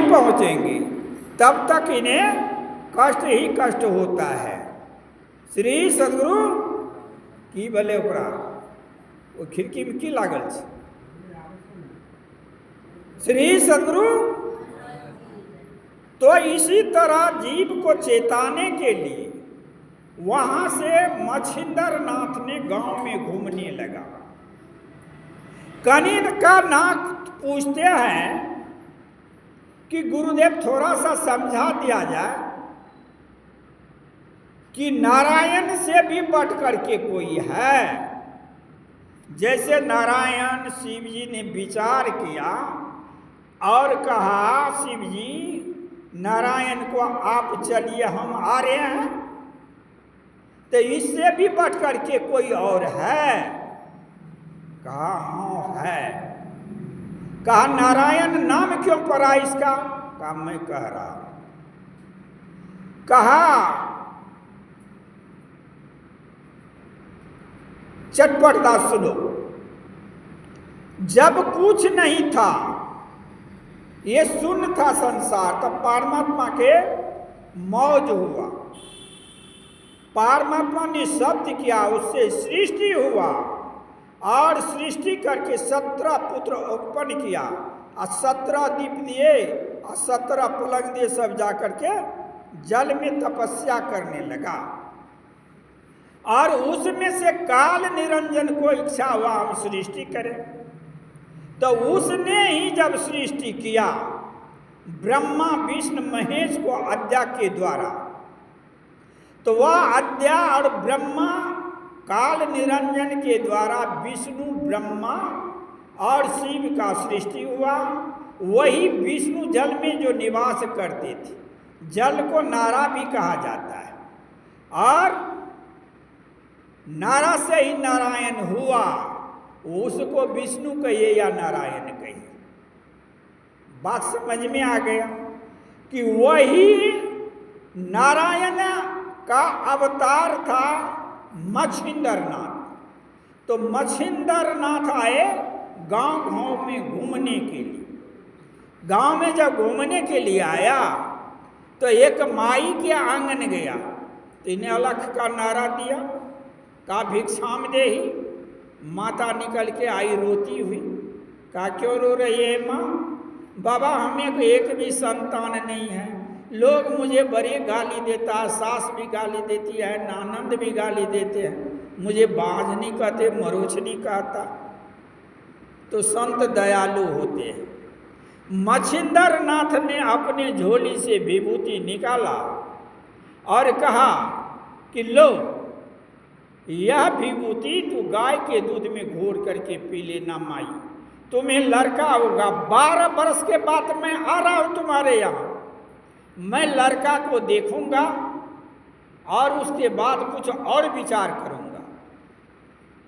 नहीं पहुंचेंगे तब तक इन्हें कष्ट ही कष्ट होता है। श्री सदगुरु की भले ओकरा वो खिड़की में की लागल छै। श्री सदगुरु तो इसी तरह जीव को चेताने के लिए वहां से मच्छिंदर नाथ ने गांव में घूमने लगा। कनिन का नाथ पूछते हैं कि गुरुदेव थोड़ा सा समझा दिया जाए कि नारायण से भी बढ़ करके कोई है। जैसे नारायण शिव जी ने विचार किया और कहा शिव जी नारायण को आप चलिए हम आ रहे हैं, तो इससे भी बढ़ करके कोई और है? कहा हाँ है। कहा नारायण नाम क्यों पड़ा इसका? कहा मैं कह रहा हूं। कहा चटपटा सुनो। जब कुछ नहीं था, ये शून्य था संसार, तब परमात्मा के मौज हुआ। परमात्मा ने शब्द किया, उससे सृष्टि हुआ और सृष्टि करके 17 पुत्र उत्पन्न किया और 17 दीप दिए और 17 पलंग दिए। सब जाकर के जल में तपस्या करने लगा और उसमें से काल निरंजन को इच्छा हुआ हम सृष्टि करें। तो उसने ही जब सृष्टि किया ब्रह्मा विष्णु महेश को अद्या के द्वारा, तो वह अद्या और ब्रह्मा काल निरंजन के द्वारा विष्णु ब्रह्मा और शिव का सृष्टि हुआ। वही विष्णु जल में जो निवास करते थे, जल को नारा भी कहा जाता है, और नारा से ही नारायण हुआ। उसको विष्णु कहिए या नारायण कहिए, बात समझ में आ गया कि वही नारायण का अवतार था मच्छिंदर नाथ। तो मच्छिंदर नाथ आए गांव गांव में घूमने के लिए। गांव में जब घूमने के लिए आया तो एक माई के आंगन गया, तो इन्हें अलख का नारा दिया, कहा भिक्षाम देहि। माता निकल के आई रोती हुई। कहा क्यों रो रही है माँ? बाबा हमें एक भी संतान नहीं है, लोग मुझे बड़ी गाली देता है, सास भी गाली देती है, ननद भी गाली देते हैं, मुझे बांझ नहीं कहते, मरोच नहीं कहता। तो संत दयालु होते हैं। मच्छिंदर नाथ ने अपने झोली से विभूति निकाला और कहा कि लो यह विभूति तू गाय के दूध में घोर करके पी लेना माई, तुम्हें लड़का होगा। 12 वर्ष के बाद मैं आ रहा हूं तुम्हारे यहाँ, मैं लड़का को देखूंगा और उसके बाद कुछ और विचार करूंगा।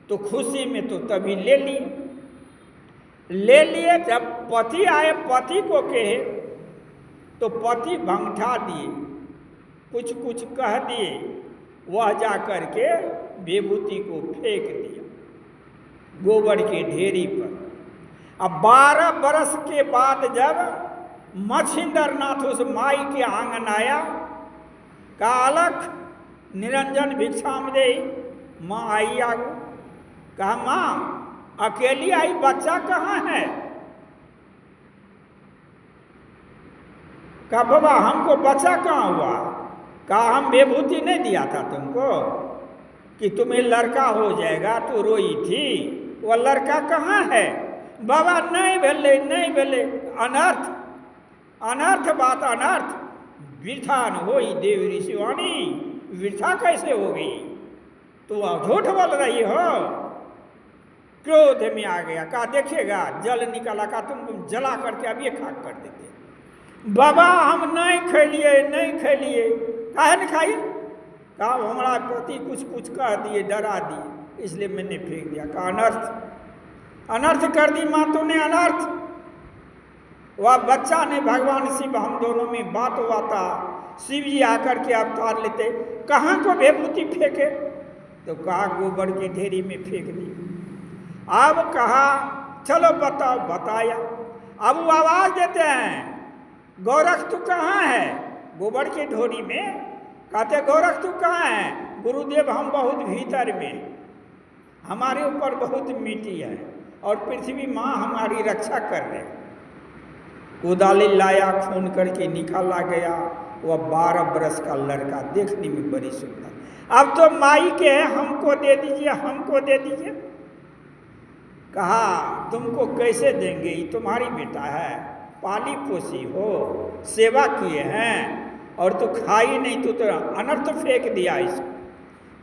तो खुशी में तो तभी ले लिए। जब पति आए, पति को कहे तो पति भंगठा दिए, कुछ कुछ कह दिए, वह जा कर के विभूति को फेंक दिया गोबर के ढेरी पर। अब 12 बरस के बाद जब मच्छिंदर नाथ उस माई के आंगन आया, कहा अलख निरंजन भिक्षाम दे। माँ आई आगो। कहा माँ अकेली आई, बच्चा कहाँ है? कहा बाबा हमको बच्चा कहाँ हुआ? कहा हम विभूति नहीं दिया था तुमको कि तुम्हें लड़का हो जाएगा, तो रोई थी, वह लड़का कहाँ है? बाबा नहीं भेले, नहीं भेले, अनर्थ अनर्थ बात अनर्थ, वृथा न हो देव ऋषिवाणी, वृथा कैसे हो गई? तो आप झूठ बोल रही हो। क्रोध में आ गया, कहा देखिएगा जल निकाला, कहा तुम जला करके अब ये खाक कर देते। बाबा हम नहीं खेलिए, नहीं खेलिए। काहे न खाई? कहा हमारा पति कुछ कुछ कह दिए, डरा दिए, इसलिए मैंने फेंक दिया। कहा अनर्थ अनर्थ कर दी माँ तुमने, अनर्थ। वह बच्चा ने भगवान शिव, हम दोनों में बात हुआ था, शिव जी आकर के अवतार लेते, कहाँ को विभूति फेंके? तो कहा गोबर की ढेरी में फेंक दी। अब कहा चलो बताओ, बताया। अब वो आवाज देते हैं गोरख तू कहाँ है? गोबर की ढोरी में कहते गोरख तू कहाँ है? गुरुदेव हम बहुत भीतर में, हमारे ऊपर बहुत मिट्टी है और पृथ्वी माँ हमारी रक्षा कर रहे। कुदाली लाया, खून करके निकाला गया। वह 12 बरस का लड़का, देखने में बड़ी सुंदर। अब तो माई के हमको दे दीजिए, हमको दे दीजिए। कहा तुमको कैसे देंगे, ये तुम्हारी बेटा है, पाली पोसी हो, सेवा किए हैं और तू खाई नहीं, तो अनर्थ फेंक दिया इसको।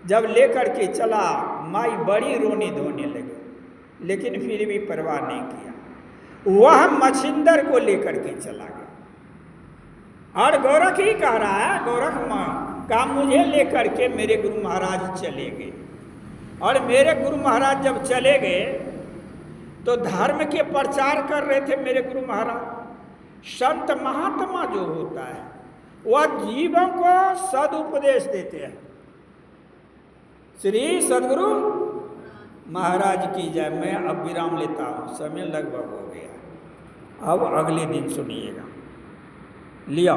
जब लेकर के चला, माई बड़ी रोने धोने लगी, लेकिन फिर भी परवाह नहीं किया। वह मछिंदर को लेकर के चला गया। और गोरख ही कह रहा है, गोरख का मुझे लेकर के मेरे गुरु महाराज चले गए। और मेरे गुरु महाराज जब चले गए तो धर्म के प्रचार कर रहे थे मेरे गुरु महाराज। संत महात्मा जो होता है वह जीवों को सदुपदेश देते हैं। श्री सदगुरु महाराज की जय। मैं अब विराम लेता हूँ, समय लगभग हो गया। अब अगले दिन सुनिएगा। लिया।